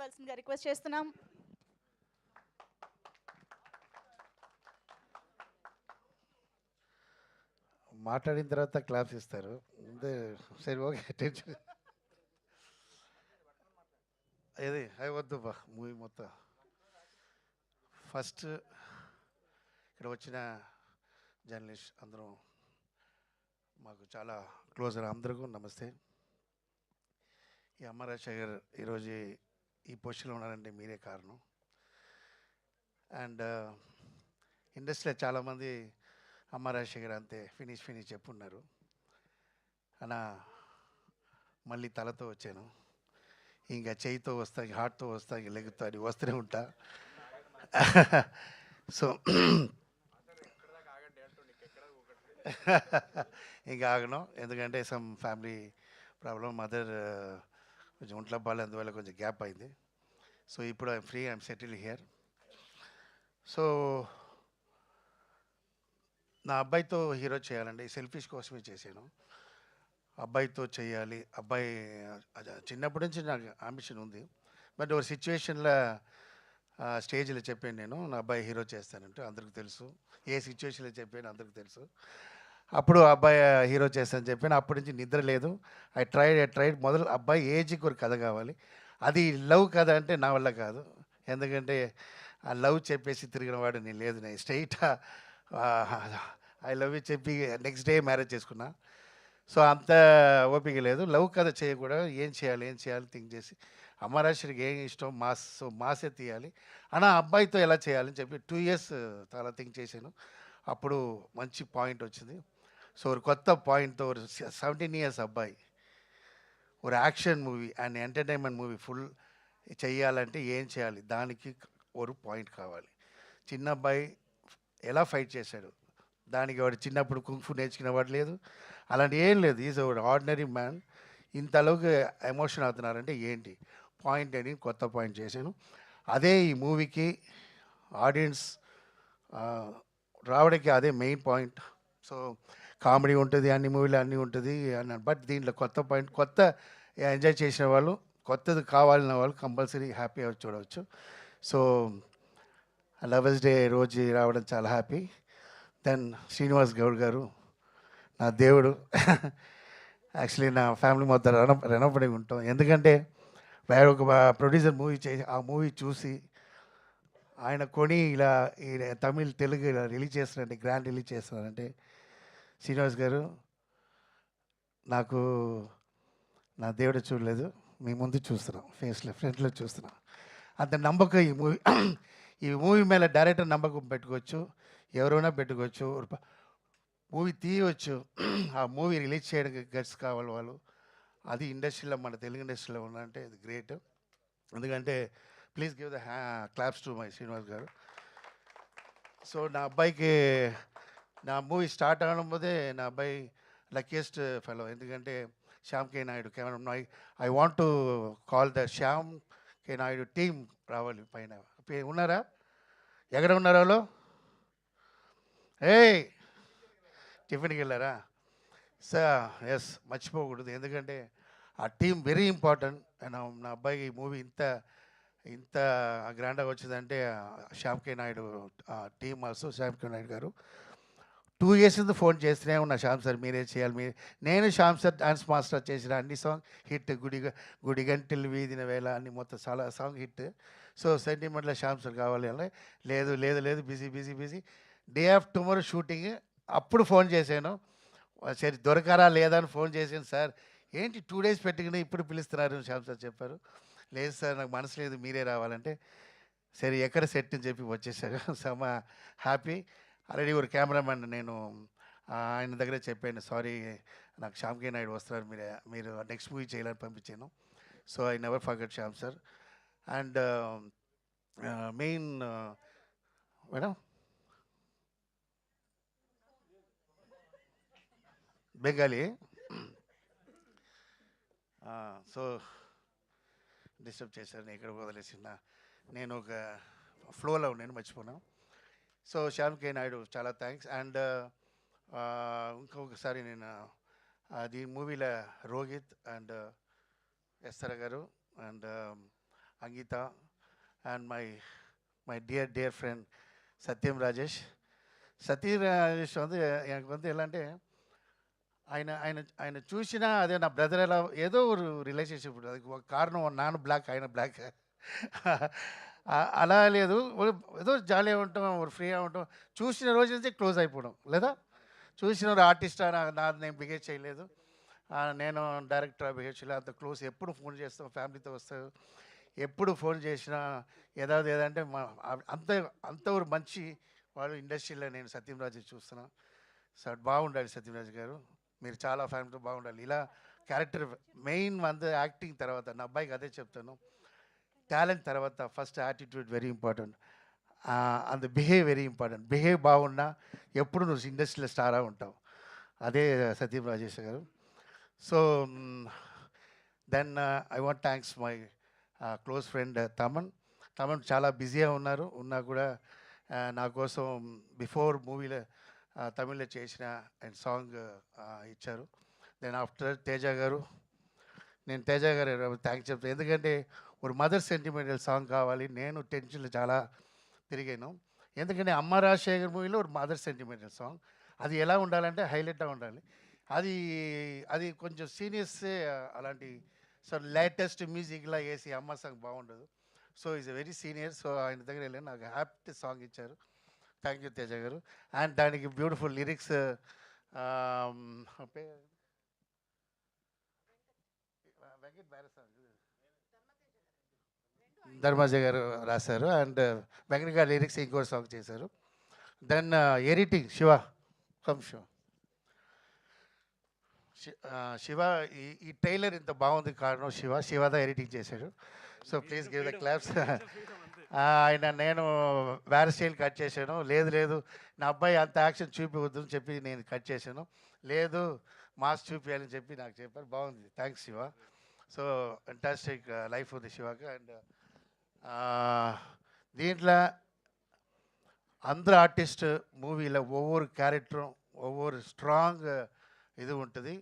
మాట్లాడవలసిందిగా రిక్వెస్ట్ చేస్తున్నాం. మాట్లాడిన తర్వాత క్లాప్స్ ఇస్తారు. ముందే సరే ఓకే టెన్షన్ ఏది అవి వద్దు బా మూవీ మొత్తం. ఫస్ట్ ఇక్కడ వచ్చిన జర్నలిస్ట్ అందరం మాకు చాలా క్లోజ్ అందరికీ నమస్తే. ఈ అమ్మ రాజశేఖర్ ఈరోజు ఈ పొజిషన్లో ఉన్నారంటే మీరే కారణం. అండ్ ఇండస్ట్రీలో చాలామంది అమ్మ రాజశేఖర్ అంతే ఫినిష్ చెప్పున్నారు అన్న. మళ్ళీ తలతో వచ్చాను, ఇంకా చేయితో వస్తా, హార్ట్తో వస్తా, ఇంక లెగ్తో అని వస్తూనే ఉంటా. సో ఇంకా ఆగను, ఎందుకంటే సమ్ ఫ్యామిలీ ప్రాబ్లం, మదర్ కొంచెం ఒంట్లో బాగాలేదు, అందువల్ల కొంచెం గ్యాప్ అయింది. సో ఇప్పుడు I'm free, I'm settle here. So నా అబ్బాయితో హీరో చేయాలండి, సెల్ఫిష్ కోసమే చేశాను. అబ్బాయితో చేయాలి, అబ్బాయి చిన్నప్పటి నుంచి నాకు అంబిషన్ ఉంది. బట్ ఒక సిచ్యువేషన్లో స్టేజ్లో చెప్పాను నేను నా అబ్బాయి హీరో చేస్తానంటే, అందరికీ తెలుసు ఏ సిచ్యువేషన్లో చెప్పాను, అందరికీ తెలుసు. అప్పుడు అబ్బాయి హీరో చేస్తానని చెప్పాను. అప్పటి నుంచి నిద్ర లేదు. ఐ ట్రైడ్ మొదలు అబ్బాయి ఏజ్కి ఒక కథ కావాలి. అది లవ్ కథ అంటే నా వల్ల కాదు, ఎందుకంటే ఆ లవ్ చెప్పేసి తిరిగిన వాడు నేను లేదు. నేను స్ట్రైట్ ఐ లవ్ యూ చెప్పి నెక్స్ట్ డే మ్యారేజ్ చేసుకున్నా. సో అంత ఓపిక లేదు. లవ్ కథ చేయకూడదు, ఏం చేయాలి థింక్ చేసి అమరాశ్వరికి ఏం ఇష్టం, మాస్, సో మాసే తీయాలి అన్న. అబ్బాయితో ఎలా చేయాలని చెప్పి 2 years చాలా థింక్ చేశాను. అప్పుడు మంచి పాయింట్ వచ్చింది. సో ఒక కొత్త పాయింట్తో ఒక 17 years అబ్బాయి ఒక action movie and entertainment movie full చెయ్యాలంటే ఏం చేయాలి, దానికి ఒక పాయింట్ కావాలి. చిన్న అబ్బాయి ఎలా ఫైట్ చేశాడు, దానికి వాడు చిన్నప్పుడు కుంఫు నేర్చుకునేవాడు లేదు, అలాంటి ఏం లేదు. Is ordinary man. ఇంతలోకి ఎమోషన్ అవుతున్నారంటే ఏంటి పాయింట్ అని కొత్త పాయింట్ చేశాను. అదే ఈ మూవీకి ఆడియన్స్ రావడానికి అదే మెయిన్ పాయింట్. సో కామెడీ ఉంటుంది, అన్ని మూవీలు అన్నీ ఉంటుంది అని, బట్ దీంట్లో కొత్త పాయింట్, కొత్త ఎంజాయ్ చేసిన వాళ్ళు, కొత్తది కావాలన్న వాళ్ళు కంపల్సరీ హ్యాపీ చూడవచ్చు. సో లవర్స్ డే రోజు రావడం చాలా హ్యాపీ. దెన్ శ్రీనివాస్ గౌడ్ గారు నా దేవుడు. యాక్చువల్లీ నా ఫ్యామిలీ మొత్తం రణపడి ఉంటాం, ఎందుకంటే వేరే ఒక ప్రొడ్యూసర్ మూవీ చేసి ఆ మూవీ చూసి ఆయన కొని ఇలా తమిళ్ తెలుగు ఇలా రిలీజ్ చేస్తున్నారంటే, గ్రాండ్ రిలీజ్ చేస్తున్నారంటే, శ్రీనివాస్ గారు నాకు నా దేవుడు చూడలేదు, మీ ముందు చూస్తున్నాం, ఫేస్లో ఫ్రంట్లో చూస్తున్నాం. అంత నమ్మకం ఈ మూవీ. ఈ మూవీ మీద డైరెక్టర్ నమ్మకం పెట్టుకోవచ్చు, ఎవరైనా పెట్టుకోవచ్చు, మూవీ తీయవచ్చు. ఆ మూవీ రిలీజ్ చేయడానికి గట్స్ కావాలి వాళ్ళు. అది ఇండస్ట్రీలో, మన తెలుగు ఇండస్ట్రీలో ఉందంటే ఇది గ్రేట్. ఎందుకంటే please give the claps to my Srinivas గారు. సో నా అబ్బాయికి నా మూవీ స్టార్ట్ అవడం పోతే నా అబ్బాయి లక్కీయెస్ట్ ఫెలో, ఎందుకంటే Shyam K Naidu camera. I want to call the Shyam K Naidu team రావాలి పైన. ఉన్నారా, ఎక్కడ ఉన్నారు వాళ్ళు? ఏయ్ టిఫిన్కి వెళ్ళారా? సార్ ఎస్, మర్చిపోకూడదు, ఎందుకంటే ఆ టీం వెరీ ఇంపార్టెంట్. నా అబ్బాయికి ఈ మూవీ ఇంత గ్రాండ్గా వచ్చిందంటే Shyam K Naidu team, also Shyam K Naidu గారు 2 years నుంచి ఫోన్ చేస్తూనే ఉన్నా, శ్యామ్ సార్ మీరే చేయాలి, మీరు. నేను శ్యామ్ సార్ డాన్స్ మాస్టర్ చేసిన అన్ని సాంగ్ హిట్, గుడిగంటలు వీధిన వేళ అన్ని మొత్తం చాలా సాంగ్ హిట్. సో సెంటిమెంట్లో శ్యామ్ సార్ కావాలి అని, లేదు busy day off tomorrow shooting. అప్పుడు ఫోన్ చేశాను, సరే దొరకరా లేదా అని ఫోన్ చేశాను. సార్ ఏంటి 2 days పెట్టుకుని ఇప్పుడు పిలుస్తున్నారు శ్యామ్ సార్ చెప్పారు. లేదు సార్ నాకు మనసు లేదు, మీరే రావాలంటే సరే ఎక్కడ సెట్ అని చెప్పి వచ్చేసారు. సమ హ్యాపీ. ఆల్రెడీ ఒక కెమెరామెన్ నేను ఆయన దగ్గరే చెప్పాను, సారీ నాకు శ్యామ్ కే నాయుడు వస్తున్నారు, మీరు నెక్స్ట్ మూవీ చేయాలని పంపించాను. So I never forget Shyam sir. And main madam Bengali. So disturb చేశారు, నేను ఇక్కడ వదిలేసిన, నేను ఒక ఫ్లోలో నేను మర్చిపోయాను. సో శ్యామ్ కే నాయుడు చాలా థ్యాంక్స్. అండ్ ఇంకొకసారి నేను అది మూవీలో రోహిత్ అండ్ ఎస్తర గారు and Ankita and my dear friend Satyam Rajesh. Satyam Rajesh வந்து எனக்கு வந்து ఎలా అంటే ఆయన ఆయన ఆయన చూసినా అదే నా బ్రదర్ ఎలా ఏదో ஒரு రిలేషన్షిప్ ఉంటుంది. అది ఒక కారణం నాన్న బ్లాక్ ఆయన బ్లాక్ అలా లేదు. ఏదో జాలీగా ఉంటాం, ఒక ఫ్రీగా ఉంటాం. చూసిన రోజు నుంచి క్లోజ్ అయిపోవడం లేదా చూసిన ఆర్టిస్టా నాది నేను బిహేవ్ చేయలేదు, నేను డైరెక్టర్ బిహేవ్ చేయలేదు, అంత క్లోజ్. ఎప్పుడు ఫోన్ చేస్తాం, ఫ్యామిలీతో వస్తారు, ఎప్పుడు ఫోన్ చేసినా ఏదంటే అంత అంత ఒక మంచి వాడు ఇండస్ట్రీలో నేను సత్యంరాజు చూస్తున్నా. సార్ బాగుండాలి సత్యంరాజు గారు, మీరు చాలా ఫ్యామిలీతో బాగుండాలి. ఇలా క్యారెక్టర్ మెయిన్ వంద యాక్టింగ్ తర్వాత నా అబ్బాయికి అదే చెప్తాను, టాలెంట్ తర్వాత first attitude very important, and behave very important. Behave బాగున్నా ఎప్పుడు నువ్వు ఇండస్ట్రీలో స్టారా ఉంటావు. అదే సత్యం రాజేష్ గారు. So then I want thanks my close friend Thaman చాలా బిజీగా ఉన్నా కూడా నా కోసం బిఫోర్ మూవీలో తమిళ్లో చేసిన అండ్ సాంగ్ ఇచ్చారు. దెన్ ఆఫ్టర్ తేజ గారు, నేను తేజ గారు థ్యాంక్స్ చెప్తాను. ఎందుకంటే ఒక మదర్ సెంటిమెంటల్ సాంగ్ కావాలి. నేను టెన్షన్లో చాలా తిరిగాను. ఎందుకంటే అమ్మ రాజశేఖర్ మూవీలో ఒక మదర్ సెంటిమెంటల్ సాంగ్, అది ఎలా ఉండాలంటే హైలైట్గా ఉండాలి. అది అది కొంచెం సీనియర్సే అలాంటి సో లేటెస్ట్ మ్యూజిక్లా వేసి అమ్మ సాంగ్ బాగుండదు. So is a very senior. So ఆయన దగ్గర వెళ్ళి నాకు హ్యాపీ సాంగ్ ఇచ్చారు. థ్యాంక్ యూ తేజ గారు. అండ్ దానికి బ్యూటిఫుల్ లిరిక్స్ వెంకట్ బ్యారసాంగ్ ధర్మాజ గారు రాశారు. అండ్ వెంకట్ గారు లిరిక్స్ ఇంకో సాంగ్ చేశారు. దెన్ ఎడిటింగ్ శివ ఈ ట్రైలర్ ఇంత బాగుంది కారణం శివదా ఎడిటింగ్ చేశాడు. So please give the claps. ఆయన నేను వేరే స్టైల్ కట్ చేశాను. లేదు నా అబ్బాయి అంత యాక్షన్ చూపివద్దు అని చెప్పి నేను కట్ చేశాను. లేదు మాస్ చూపించాలని చెప్పి నాకు చెప్పారు. బాగుంది, thanks Shiva. So fantastic life ఉంది శివకి. అండ్ దీంట్లో అందరు ఆర్టిస్ట్ మూవీలో ఒవ్వొరు క్యారెక్టరు ఒవ్వొరు స్ట్రాంగ్ ఇది ఉంటుంది.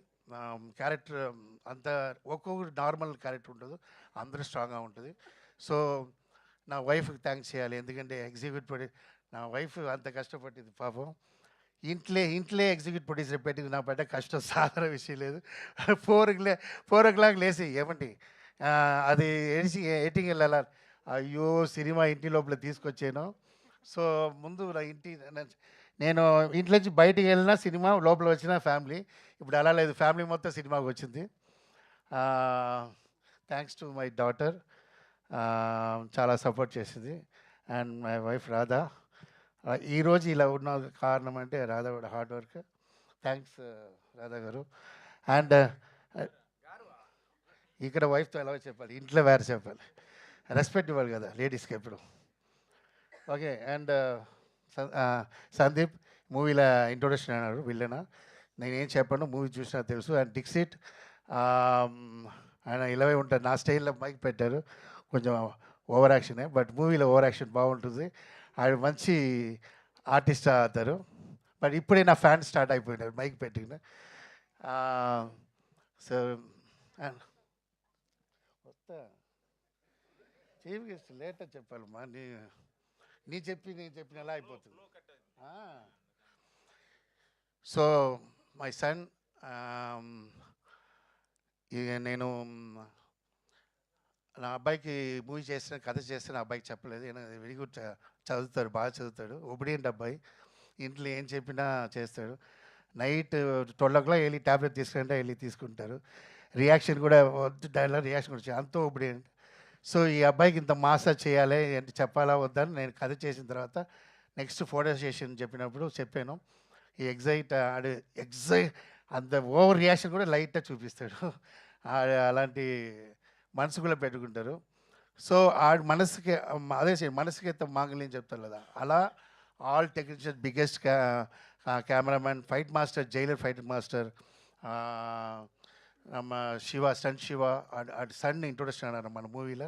క్యారెక్టర్ అంత ఒక్కొక్కరు నార్మల్ క్యారెక్టర్ ఉంటుంది, అందరూ స్ట్రాంగ్గా ఉంటుంది. సో నా వైఫ్కి థ్యాంక్స్ చేయాలి. ఎందుకంటే నా వైఫ్ అంత కష్టపడింది పాపం. ఇంట్లో ఎగ్జిక్యూటివ్ ప్రొడ్యూసర్ పెట్టి నా పడ్డ కష్టం సాధారణ విషయం లేదు. 4 o'clock లేసి ఏమండి అది ఎడిటింగ్ వెళ్ళాలి. అయ్యో సినిమా ఇంటి లోపల తీసుకొచ్చాను. సో ముందు నేను ఇంట్లో నుంచి బయటికి వెళ్ళినా సినిమా, లోపల వచ్చిన ఫ్యామిలీ. ఇప్పుడు అలా లేదు, ఫ్యామిలీ మొత్తం సినిమాకి వచ్చింది. థ్యాంక్స్ టు మై డాటర్, చాలా సపోర్ట్ చేసింది. And my wife Radha. ఈరోజు ఇలా ఉన్న కారణం అంటే Radha hard work. Thanks Radha గారు. అండ్ ఇక్కడ వైఫ్తో ఎలా చెప్పాలి, ఇంట్లో వేరే చెప్పాలి, రెస్పెక్ట్ ఇవ్వాలి కదా లేడీస్కి ఎప్పుడు. ఓకే. అండ్ సందీప్ మూవీలో ఇంట్రొడక్షన్ అన్నారు విల్లన, నేనేం చెప్పాను మూవీ చూసినా తెలుసు. అండ్ డిక్సిట్ ఆయన ఇలాగే ఉంటారు, నా స్టైల్లో మైక్ పెట్టారు, కొంచెం ఓవర్ యాక్షనే, బట్ మూవీలో ఓవర్ యాక్షన్ బాగుంటుంది. ఆయన మంచి ఆర్టిస్ట్ అవుతారు. బట్ ఇప్పుడే నా ఫ్యాన్ స్టార్ట్ అయిపోయినారు మైక్ పెట్టిన. సో వస్తా చీఫ్ గెస్ట్ లేట్ అని చెప్పాలమ్మా, నేను చెప్పిన ఎలా అయిపోతుంది. సో మై సన్, నేను నా అబ్బాయికి మూవీ చేసిన కథ చేస్తే నా అబ్బాయికి చెప్పలేదు. వెరీ గుడ్, చదువుతాడు, బాగా చదువుతాడు, ఒబిడియంట్ అబ్బాయి, ఇంట్లో ఏం చెప్పినా చేస్తాడు. నైట్ 12 o'clock వెళ్ళి ట్యాబ్లెట్ తీసుకుంటే వెళ్ళి తీసుకుంటారు. రియాక్షన్ కూడా డైలాగ్ రియాక్షన్ కూడా అంత ఒబిడియంట్. సో ఈ అబ్బాయికి ఇంత మాసా చేయాలి అంటే చెప్పాలా వద్దని నేను కథ చేసిన తర్వాత నెక్స్ట్ ఫోటో సెషన్ చెప్పినప్పుడు చెప్పాను. ఈ ఎగ్జైట్ అంత ఓవర్ రియాక్షన్ కూడా లైట్గా చూపిస్తాడు. అలాంటి మనసు కూడా పెట్టుకుంటారు. సో ఆడి మనసుకి అదే మనసుకి ఎంత మాంగళ్యం చెప్తారు కదా, అలా all technician biggest cameraman, fight master, Jailer fight master நம்ம స్టంట్ శివ సన్ ఇంట్రొడక్షన్ అన్నారు మన మూవీలో.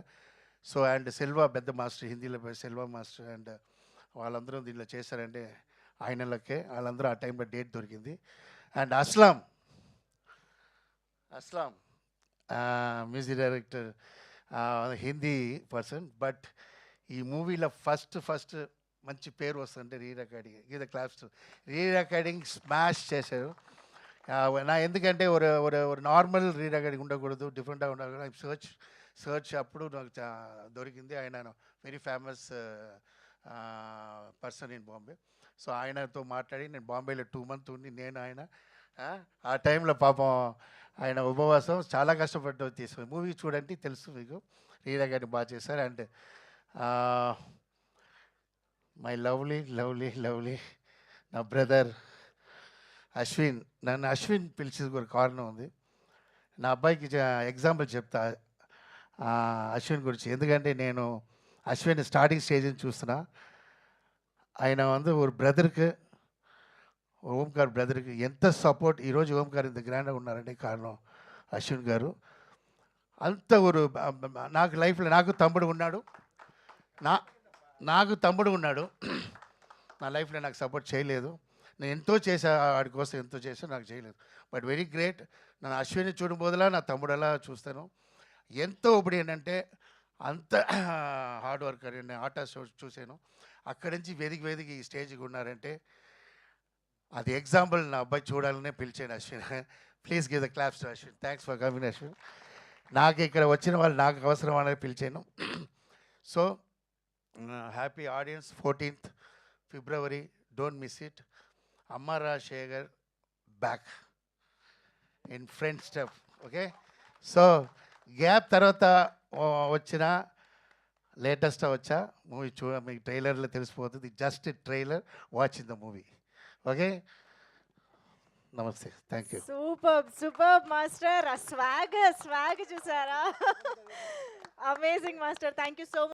సో అండ్ సెల్వా పెద్ద మాస్టర్, హిందీలో సెల్వా మాస్టర్, అండ్ వాళ్ళందరూ దీనిలో చేశారంటే ఆయనలకే, వాళ్ళందరూ ఆ టైంలో డేట్ దొరికింది. And Aslam music director, Hindi person. But ఈ మూవీలో ఫస్ట్ మంచి పేరు వస్తుందంటే రీ రికార్డింగ్. ఇది క్లాప్స్. రీ రికార్డింగ్ స్మాష్ చేశారు. నా ఎందుకంటే ஒரு నార్మల్ రీ రికార్డింగ్ ఉండకూడదు, డిఫరెంట్గా ఉండకూడదు. సర్చ్ అప్పుడు నాకు దొరికింది. ఆయన very famous person in Bombay. So ఆయనతో మాట్లాడి నేను బాంబేలో 2 months ఉండి నేను ఆయన ఆ టైంలో పాపం ఆయన ఉపవాసం చాలా కష్టపడ్డ తీసారు. మూవీ చూడండి తెలుసు మీకు. రీ రికార్డింగ్ బాగా చేశారు. అండ్ మై లవ్లీ నా బ్రదర్ అశ్విన్. నన్ను అశ్విన్ పిలిచేది ఒక కారణం ఉంది. నా అబ్బాయికి ఎగ్జాంపుల్ చెప్తా అశ్విన్ గురించి. ఎందుకంటే నేను అశ్విన్ స్టార్టింగ్ స్టేజ్ నుంచి చూస్తున్నా. ఆయన ఒక బ్రదருக்கு ఓంకార్ బ్రదర్కి ఎంత సపోర్ట్. ఈరోజు ఓంకార్ ఇంత గ్రాండ్గా ఉన్నారంటే కారణం అశ్విన్ గారు. అంత నాకు లైఫ్లో నాకు తమ్ముడు ఉన్నాడు. నాకు తమ్ముడు ఉన్నాడు. నా లైఫ్లో నాకు సపోర్ట్ చేయలేదు. నేను ఎంతో చేశా వాడి కోసం, ఎంతో చేశా, నాకు చేయలేదు. But very great. నన్ను అశ్విని చూడబోదులా నా తమ్ముడు ఎలా చూస్తాను. ఎంతో ఇప్పుడు ఏంటంటే అంత హార్డ్ వర్కర్. నేను ఆట షో చూశాను. అక్కడి నుంచి వెదికి ఈ స్టేజ్కి ఉన్నారంటే అది ఎగ్జాంపుల్. నా అబ్బాయి చూడాలనే పిలిచాను Ashwin. Please give the claps to Ashwin. Thanks for coming Ashwin. నాకు ఇక్కడ వచ్చిన వాళ్ళు నాకు అవసరం అనేది పిలిచాను. So happy audiences. 14th February, don't miss it. అమ్మ Rajasekhar back in friend step. Okay. So gap తర్వాత వచ్చిన లేటెస్ట్ వచ్చా మూవీ మీకు ట్రైలర్లో తెలిసిపోతుంది. Just trailer, watch in the movie. Okay. నమస్తే. Thank you. Super master. ఆ స్వాగ్ చూసారా? Amazing master. Thank you so